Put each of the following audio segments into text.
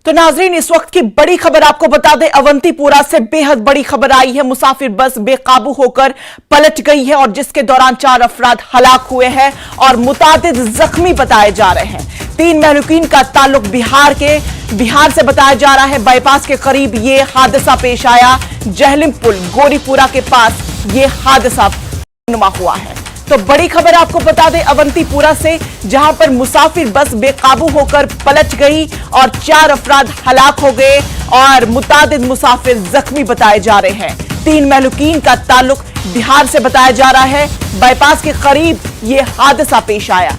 तो नाजरीन, इस वक्त की बड़ी खबर आपको बता दें, अवंतीपुरा से बेहद बड़ी खबर आई है। मुसाफिर बस बेकाबू होकर पलट गई है और जिसके दौरान 4 अफराद हलाक हुए हैं और मुतादिद जख्मी बताए जा रहे हैं। 3 महलूकीन का ताल्लुक बिहार से बताया जा रहा है। बाईपास के करीब ये हादसा पेश आया। जहलिम पुल गोरीपुरा के पास ये हादसा नुमा हुआ है। तो बड़ी खबर आपको बता दें अवंतीपुरा से, जहां पर मुसाफिर बस बेकाबू होकर पलट गई और 4 अफराद हलाक हो गए और मुतादिद मुसाफिर जख्मी बताए जा रहे हैं। 3 महलूकीन का ताल्लुक बिहार से बताया जा रहा है। बाईपास के करीब ये हादसा पेश आया।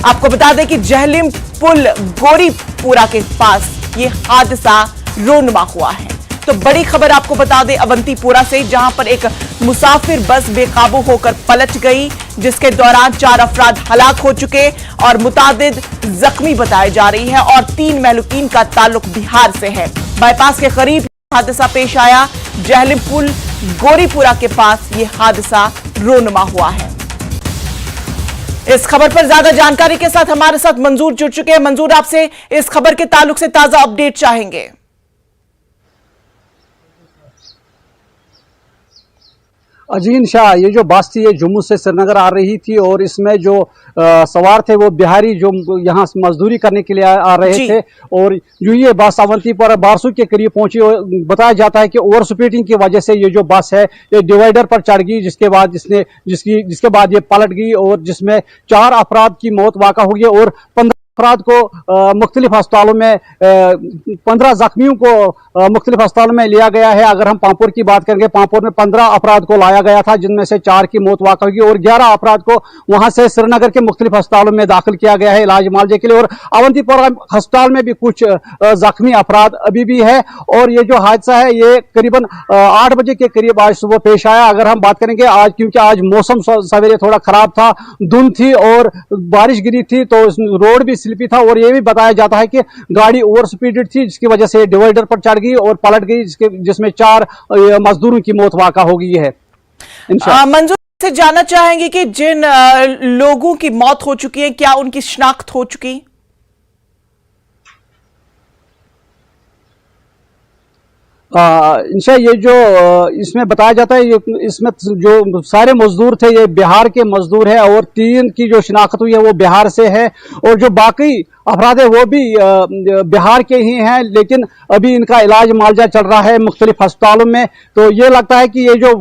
आपको बता दें कि जहलिम पुल गोरीपुरा के पास ये हादसा रोनुमा हुआ है। तो बड़ी खबर आपको बता दें अवंतीपुरा से, जहां पर एक मुसाफिर बस बेकाबू होकर पलट गई, जिसके दौरान 4 अफराद हलाक हो चुके और मुतादिद जख्मी बताई जा रही है और 3 महलूकीन का ताल्लुक बिहार से है। बाईपास के करीब हादसा पेश आया। जहलिम पुल गोरीपुरा के पास ये हादसा रोनुमा हुआ है। इस खबर पर ज्यादा जानकारी के साथ हमारे साथ मंजूर जुड़ चुके हैं। मंजूर, आपसे इस खबर के ताल्लुक से ताजा अपडेट चाहेंगे। अजीन शाह, ये जो बस थी ये जम्मू से श्रीनगर आ रही थी और इसमें जो सवार थे वो बिहारी जो यहाँ मजदूरी करने के लिए आ रहे थे और जो ये बस अवंतीपुरा बारसू के करीब पहुंची और बताया जाता है कि ओवर स्पीडिंग की वजह से ये जो बस है ये डिवाइडर पर चढ़ गई, जिसके बाद ये पलट गई और जिसमें 4 अफराद की मौत वाक़ा हो गई और 15 अफराद को मुख्तलिफ अस्पतालों में 15 जख्मियों को मुख्तलिफ अस्पतालों में लिया गया है। अगर हम पांपोर की बात करेंगे, पांपोर में 15 अफराद को लाया गया था, जिनमें से 4 की मौत वाक़ा हुई और 11 अफराद को वहां से श्रीनगर के मुख्तलिफ अस्पतालों में दाखिल किया गया है इलाज मुआवजे के लिए। और अवंतीपुरा अस्पताल में भी कुछ जख्मी अफराद अभी भी है। और ये जो हादसा है ये करीबन 8 बजे के करीब आज सुबह पेश आया। अगर हम बात करेंगे आज, क्योंकि आज मौसम सवेरे थोड़ा खराब था, धुंध थी और बारिश गिरी थी, तो रोड भी स्लिपी था और ये भी बताया जाता है कि गाड़ी ओवर स्पीडेड थी, जिसकी वजह से डिवाइडर पर चढ़ गई और पलट गई, जिसमें 4 मजदूरों की मौत वाक़ा हो गई है। मंजूर से जानना चाहेंगे कि जिन लोगों की मौत हो चुकी है, क्या उनकी शिनाख्त हो चुकी? इंशा, ये जो इसमें बताया जाता है, इसमें जो सारे मजदूर थे ये बिहार के मजदूर है और 3 की जो शिनाख्त हुई है वो बिहार से है और जो बाकी अफराद है वो भी बिहार के ही हैं, लेकिन अभी इनका इलाज मुआवजा चल रहा है मुख्तलिफ अस्पतालों में। तो ये लगता है कि ये जो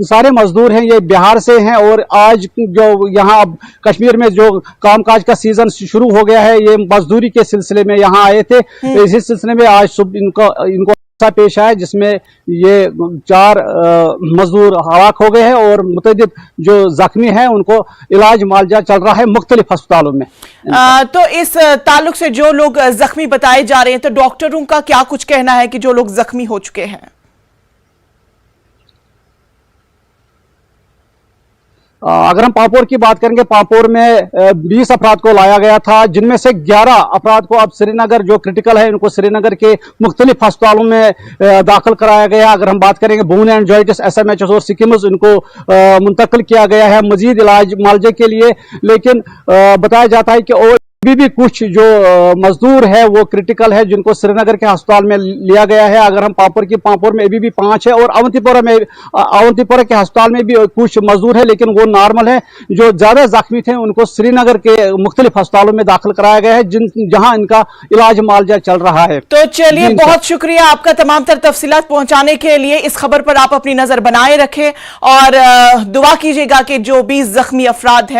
सारे मजदूर हैं ये बिहार से हैं और आज जो यहाँ अब कश्मीर में जो कामकाज का सीजन शुरू हो गया है, ये मजदूरी के सिलसिले में यहाँ आए थे। इसी सिलसिले में आज सुबह इनको पेश आया, जिसमें ये 4 मजदूर हलाक हो गए हैं और मुतअद्दिद जो जख्मी हैं उनको इलाज मुआवजा चल रहा है मुख्तलिफ अस्पतालों में। तो इस ताल्लुक से जो लोग जख्मी बताए जा रहे हैं, तो डॉक्टरों का क्या कुछ कहना है कि जो लोग जख्मी हो चुके हैं? अगर हम पांपोर की बात करेंगे, पांपोर में 20 अफराद को लाया गया था, जिनमें से 11 अफराद को अब श्रीनगर जो क्रिटिकल है उनको श्रीनगर के मुख्तलिफ अस्पतालों में दाखिल कराया गया। अगर हम बात करेंगे बून एंड जॉइंटिस SMHS और सिकिम्स, इनको मुंतकिल किया गया है मजीद इलाज मुआवजे के लिए। लेकिन बताया जाता है कि और भी कुछ जो मजदूर है वो क्रिटिकल है, जिनको श्रीनगर के अस्पताल में लिया गया है। अगर हम पांपोर में अभी भी 5 है और अवंतीपुरा के अस्पताल में भी कुछ मजदूर है, लेकिन वो नॉर्मल है। जो ज्यादा जख्मी थे उनको श्रीनगर के मुख्तलिफ अस्पतालों में दाखिल कराया गया है, जहां इनका इलाज मुआवजा चल रहा है। तो चलिए, बहुत शुक्रिया आपका तमाम तर तफसीलात पहुंचाने के लिए। इस खबर पर आप अपनी नजर बनाए रखें और दुआ कीजिएगा कि जो भी जख्मी अफराद है